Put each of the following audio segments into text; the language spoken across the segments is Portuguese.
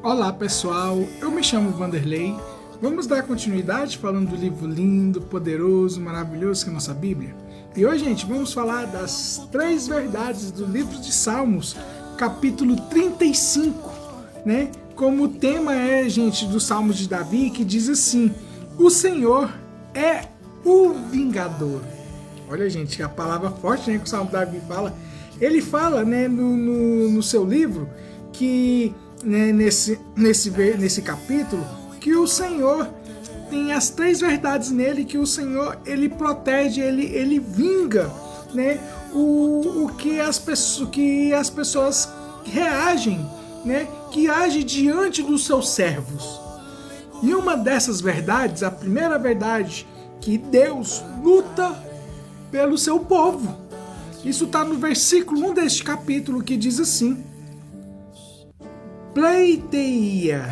Olá pessoal, eu me chamo Vanderlei. Vamos dar continuidade falando do livro lindo, poderoso, maravilhoso que é a nossa Bíblia. E hoje, gente, vamos falar das 3 verdades do livro de Salmos, capítulo 35, né? Como o tema é, gente, do Salmo de Davi, que diz assim: o Senhor é o vingador. Olha, gente, a palavra forte, né, que o Salmo de Davi fala. Ele fala, né, no seu livro, que né, nesse capítulo, que o Senhor tem as 3 verdades nele, que o Senhor ele protege, ele vinga, né, o que as pessoas reagem, né, que age diante dos seus servos. E uma dessas verdades, a primeira verdade, que Deus luta pelo seu povo. Isso está no versículo 1 deste capítulo, que diz assim: pleiteia,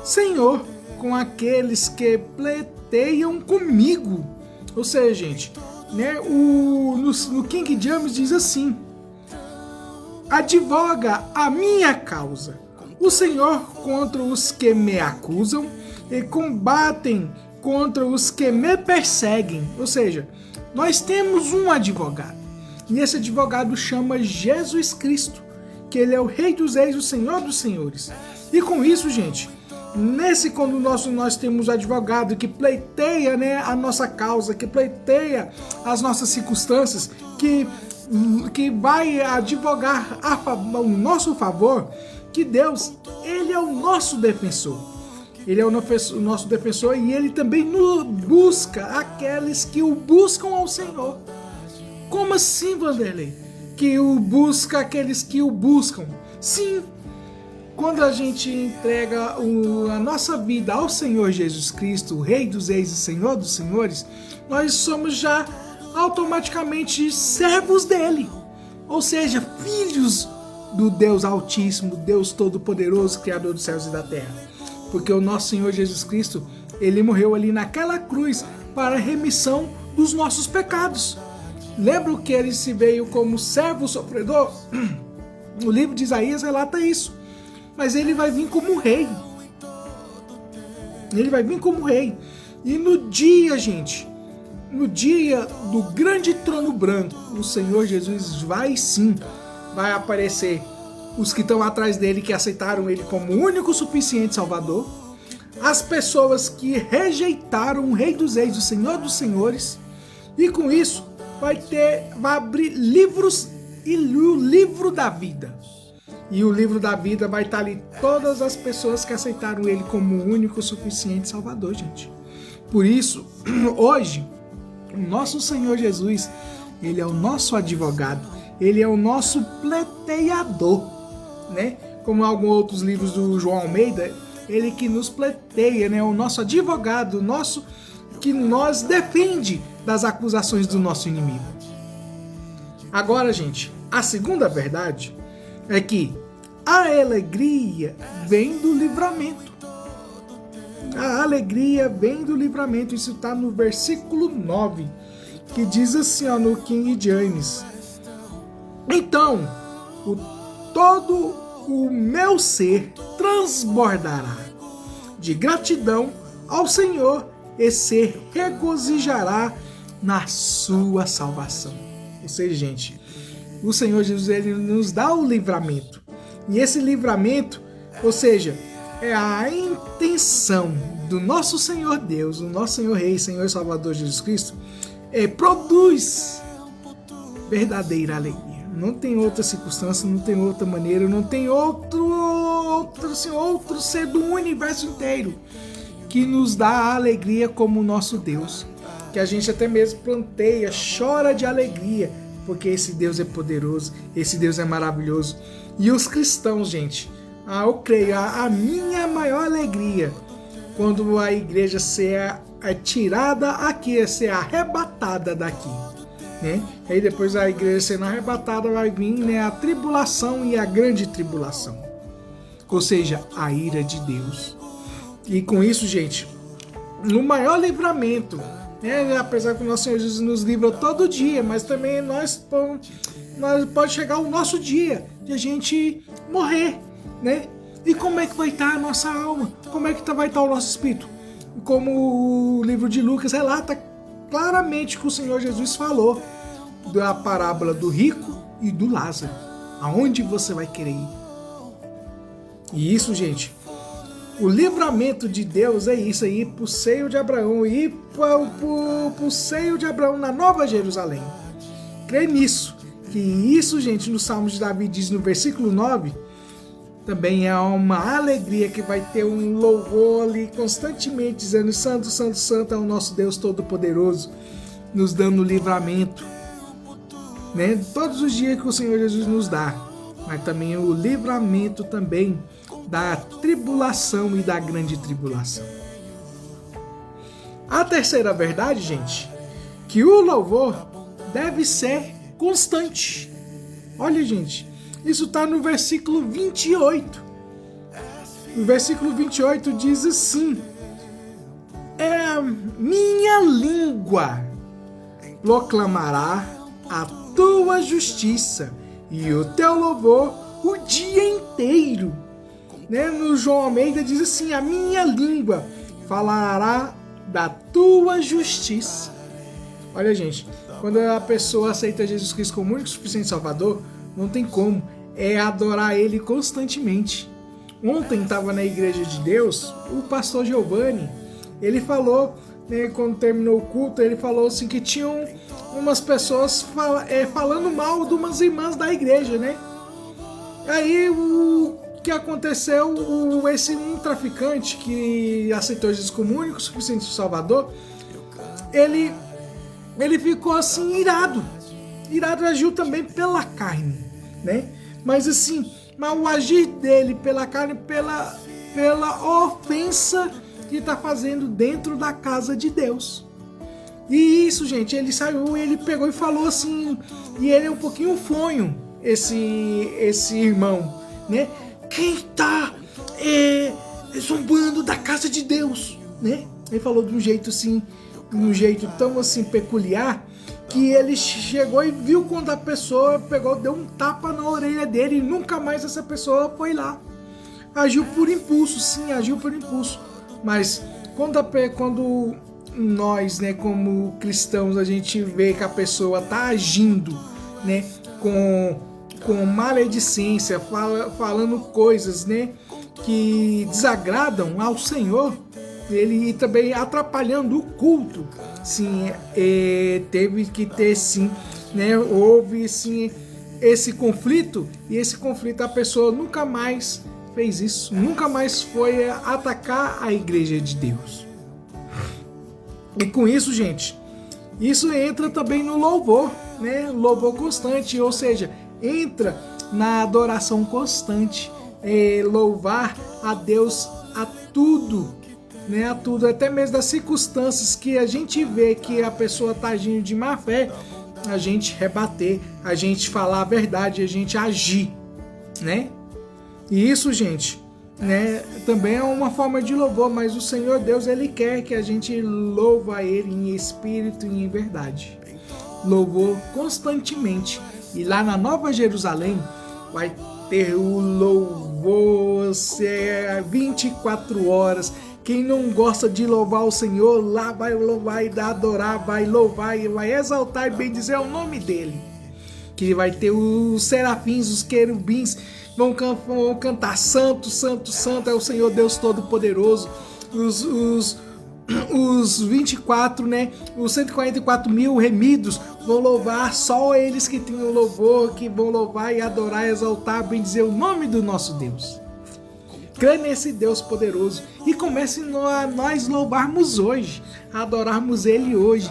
Senhor, com aqueles que pleiteiam comigo. Ou seja, gente, né, no King James diz assim: advoga a minha causa, o Senhor, contra os que me acusam e combatem contra os que me perseguem. Ou seja, nós temos um advogado, e esse advogado chama Jesus Cristo, que ele é o Rei dos Reis, o Senhor dos Senhores. E com isso, gente, quando nós temos advogado que pleiteia, né, a nossa causa, que pleiteia as nossas circunstâncias, que vai advogar ao nosso favor, que Deus, ele é o nosso defensor. Ele é o nosso defensor, e ele também busca aqueles que o buscam ao Senhor. Como assim, Vanderlei? Que o busca aqueles que o buscam? Sim, quando a gente entrega a nossa vida ao Senhor Jesus Cristo, o Rei dos Reis e Senhor dos Senhores, nós somos já automaticamente servos dele, ou seja, filhos do Deus Altíssimo, Deus Todo-Poderoso, Criador dos céus e da terra. Porque o nosso Senhor Jesus Cristo, ele morreu ali naquela cruz para a remissão dos nossos pecados. Lembra que ele se veio como servo sofredor? O livro de Isaías relata isso. Mas ele vai vir como rei. Ele vai vir como rei. E no dia, gente, no dia do grande trono branco, o Senhor Jesus vai aparecer. Os que estão atrás dele, que aceitaram ele como o único suficiente Salvador. As pessoas que rejeitaram o Rei dos Reis, o Senhor dos Senhores. E com isso, vai abrir livros, e o livro da vida. E o livro da vida vai estar ali todas as pessoas que aceitaram ele como o único suficiente Salvador, gente. Por isso, hoje, o nosso Senhor Jesus, ele é o nosso advogado, ele é o nosso pleiteador, né? Como alguns outros livros do João Almeida, ele que nos pleiteia, né? O nosso advogado, que nos defende das acusações do nosso inimigo. Agora, gente, a segunda verdade é que a alegria vem do livramento. A alegria vem do livramento. Isso está no versículo 9, que diz assim, ó, no King James: então, todo o meu ser transbordará de gratidão ao Senhor e se regozijará na sua salvação. Ou seja, gente, o Senhor Jesus, ele nos dá o livramento. E esse livramento, ou seja, é a intenção do nosso Senhor Deus, o nosso Senhor Rei, Senhor e Salvador Jesus Cristo, produz verdadeira alegria. Não tem outra circunstância, não tem outra maneira, não tem outro ser do universo inteiro que nos dá a alegria como o nosso Deus. Que a gente até mesmo planteia, chora de alegria, porque esse Deus é poderoso, esse Deus é maravilhoso. E os cristãos, gente, eu creio, a minha maior alegria, quando a igreja ser tirada aqui, ser arrebatada daqui, né? Aí depois a igreja sendo arrebatada vai vir, né, a tribulação e a grande tribulação, ou seja, a ira de Deus. E com isso, gente, no maior livramento, né, apesar que o nosso Senhor Jesus nos livra todo dia, mas também nós pode chegar o nosso dia de a gente morrer, né? E como é que vai estar a nossa alma? Como é que vai estar o nosso espírito? Como o livro de Lucas relata claramente que o Senhor Jesus falou da parábola do rico e do Lázaro. Aonde você vai querer ir? E isso, gente, o livramento de Deus é isso aí, pro seio de Abraão, ir pro seio de Abraão na Nova Jerusalém. Crê nisso. Que isso, gente, no Salmo de Davi diz no versículo 9, também é uma alegria que vai ter um louvor ali constantemente dizendo: Santo, Santo, Santo é o nosso Deus Todo-Poderoso, nos dando livramento, né? Todos os dias que o Senhor Jesus nos dá, mas também o livramento também da tribulação e da grande tribulação. A terceira verdade, gente, que o louvor deve ser constante. Olha, gente, isso está no versículo 28. O versículo 28 diz assim: minha língua proclamará a tua justiça e o teu louvor o dia inteiro. Né? No João Almeida diz assim: a minha língua falará da tua justiça. Olha, gente, quando a pessoa aceita Jesus Cristo como único e suficiente Salvador, não tem como, é adorar Ele constantemente. Ontem estava na Igreja de Deus, o pastor Giovanni, ele falou, né, quando terminou o culto, ele falou assim que tinham umas pessoas falando mal de umas irmãs da igreja, né? Aí o que aconteceu, esse traficante que aceitou Jesus como único e suficiente Salvador, ele ficou assim irado, agiu também pela carne, né? Mas assim, o agir dele pela carne, pela ofensa que está fazendo dentro da casa de Deus. E isso, gente, ele saiu, ele pegou e falou assim, e ele é um pouquinho fonho, esse irmão, né? Quem está zombando da casa de Deus, né? Ele falou de um jeito assim, tão assim peculiar, que ele chegou e viu quando a pessoa deu um tapa na orelha dele e nunca mais essa pessoa foi lá. Agiu por impulso, sim, agiu por impulso. Mas quando nós, né, como cristãos, a gente vê que a pessoa tá agindo, né, com maledicência, falando coisas, né, que desagradam ao Senhor, ele também atrapalhando o culto, sim, teve que ter, sim, né, houve sim esse conflito, e esse conflito a pessoa nunca mais fez isso, nunca mais foi atacar a igreja de Deus. E com isso, gente, isso entra também no louvor, né, louvor constante, ou seja, entra na adoração constante, louvar a Deus a tudo, né, a tudo, até mesmo das circunstâncias que a gente vê que a pessoa está agindo de má fé, a gente rebater, a gente falar a verdade, a gente agir, né? E isso, gente, né, também é uma forma de louvor, mas o Senhor Deus, Ele quer que a gente louva Ele em espírito e em verdade. Louvor constantemente. E lá na Nova Jerusalém vai ter o louvor 24 horas. Quem não gosta de louvar o Senhor, lá vai louvar e adorar, vai louvar e vai exaltar e bendizer o nome dEle. Que vai ter os serafins, os querubins, vão cantar Santo, Santo, Santo é o Senhor Deus Todo-Poderoso. Os 24, né, os 144 mil remidos vão louvar, só eles que têm o louvor, que vão louvar e adorar, exaltar, bendizer o nome do nosso Deus. Crê nesse Deus poderoso e comece a nós louvarmos hoje, a adorarmos Ele hoje,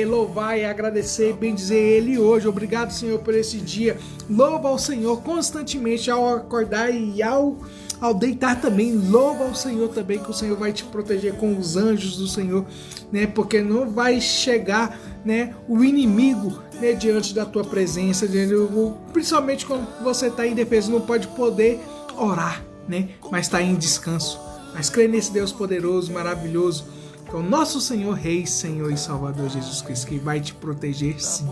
louvar e agradecer e bendizer Ele hoje. Obrigado, Senhor, por esse dia. Louva ao Senhor constantemente ao acordar e ao deitar também. Louva ao Senhor também, que o Senhor vai te proteger com os anjos do Senhor, né? Porque não vai chegar, né, o inimigo, né, diante da tua presença, principalmente quando você está em defesa, não pode poder orar, né? Mas está em descanso. Mas crê nesse Deus poderoso, maravilhoso, que é o nosso Senhor, Rei, Senhor e Salvador Jesus Cristo, que vai te proteger sim.